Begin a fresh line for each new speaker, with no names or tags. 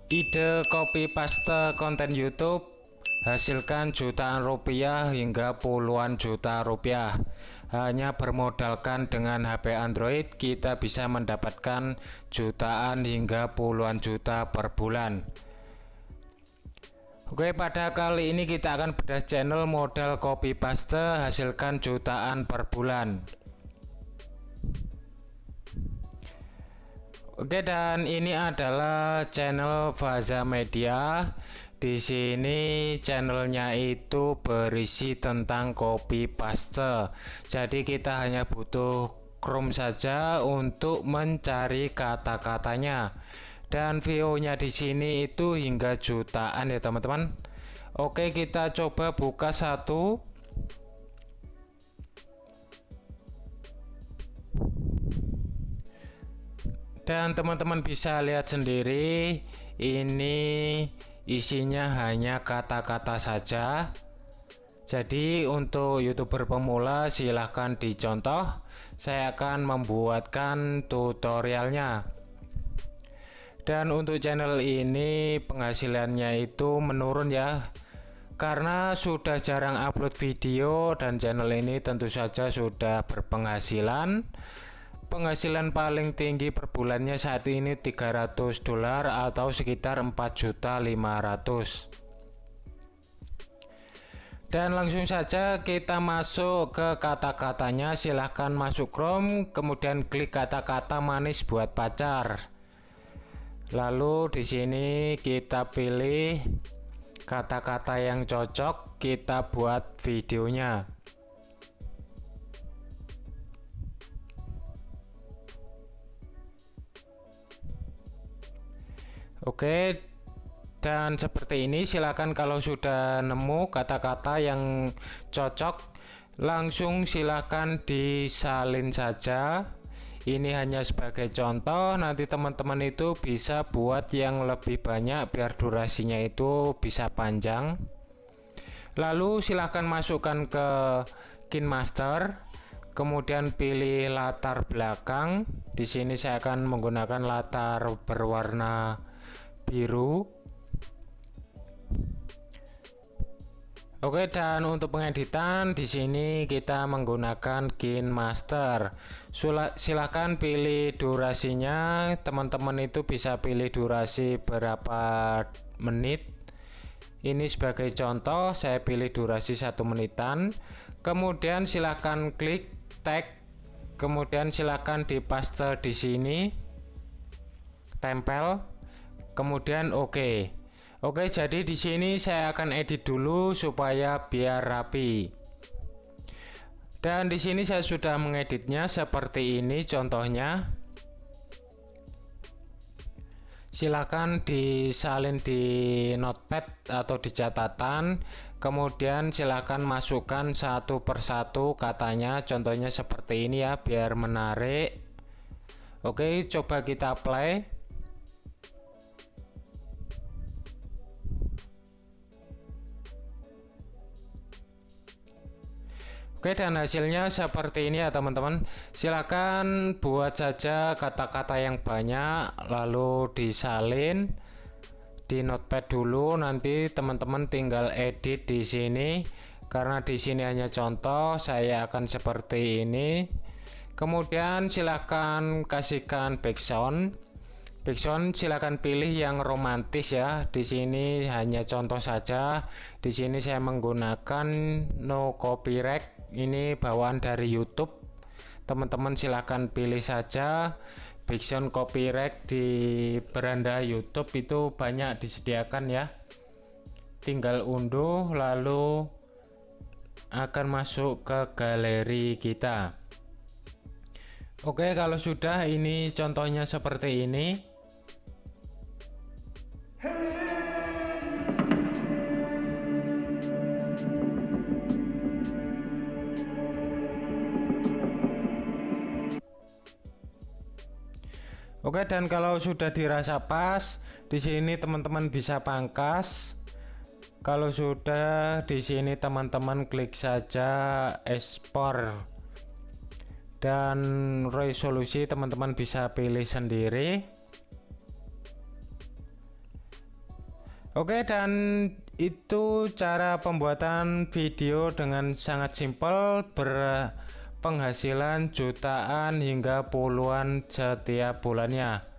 Ide copy paste konten YouTube hasilkan jutaan rupiah hingga puluhan juta rupiah. Hanya bermodalkan dengan HP Android kita bisa mendapatkan jutaan hingga puluhan juta per bulan. Oke, pada kali ini kita akan bedah channel modal copy paste hasilkan jutaan per bulan. Oke, dan ini adalah channel Faza Media. Di sini channelnya itu berisi tentang copy paste. Jadi kita hanya butuh Chrome saja untuk mencari kata-katanya. Dan view-nya di sini itu hingga jutaan ya teman-teman. Oke, kita coba buka satu. Dan teman-teman bisa lihat sendiri, ini isinya hanya kata-kata saja. Jadi untuk YouTuber pemula silahkan dicontoh. Saya akan membuatkan tutorialnya. Dan untuk channel ini penghasilannya itu menurun ya, karena sudah jarang upload video, dan channel ini tentu saja sudah berpenghasilan. Penghasilan paling tinggi per bulannya saat ini $300 atau sekitar 4.500.000. Dan langsung saja kita masuk ke kata-katanya. Silahkan masuk Chrome, kemudian klik kata-kata manis buat pacar. Lalu di sini kita pilih kata-kata yang cocok, kita buat videonya. Oke, dan seperti ini. Silakan kalau sudah nemu kata-kata yang cocok, langsung silakan disalin saja. Ini hanya sebagai contoh, nanti teman-teman itu bisa buat yang lebih banyak biar durasinya itu bisa panjang. Lalu silakan masukkan ke KineMaster, kemudian pilih latar belakang. Di sini saya akan menggunakan latar berwarna biru. Oke, dan untuk pengeditan di sini kita menggunakan KineMaster. Silakan pilih durasinya. Teman-teman itu bisa pilih durasi berapa menit. Ini sebagai contoh, saya pilih durasi 1 menitan. Kemudian silakan klik tag. Kemudian silakan dipaste di sini. Tempel. Kemudian oke. Oke, jadi di sini saya akan edit dulu supaya biar rapi. Dan di sini saya sudah mengeditnya seperti ini contohnya. Silakan disalin di notepad atau di catatan. Kemudian silakan masukkan satu persatu katanya. Contohnya seperti ini ya, biar menarik. Oke, coba kita play. Oke, dan hasilnya seperti ini ya teman-teman. Silakan buat saja kata-kata yang banyak, lalu disalin di notepad dulu. Nanti teman-teman tinggal edit di sini. Karena di sini hanya contoh, saya akan seperti ini. Kemudian silakan kasihkan background. Background silakan pilih yang romantis ya. Di sini hanya contoh saja. Di sini saya menggunakan no copyright. Ini bawaan dari YouTube. Teman-teman silakan pilih saja. Background copyright di beranda YouTube itu banyak disediakan ya. Tinggal unduh lalu akan masuk ke galeri kita. Oke, kalau sudah, ini contohnya seperti ini. Oke, dan kalau sudah dirasa pas, di sini teman-teman bisa pangkas. Kalau sudah di sini teman-teman klik saja export. Dan resolusi teman-teman bisa pilih sendiri. Oke, dan itu cara pembuatan video dengan sangat simpel, berpenghasilan jutaan hingga puluhan setiap bulannya.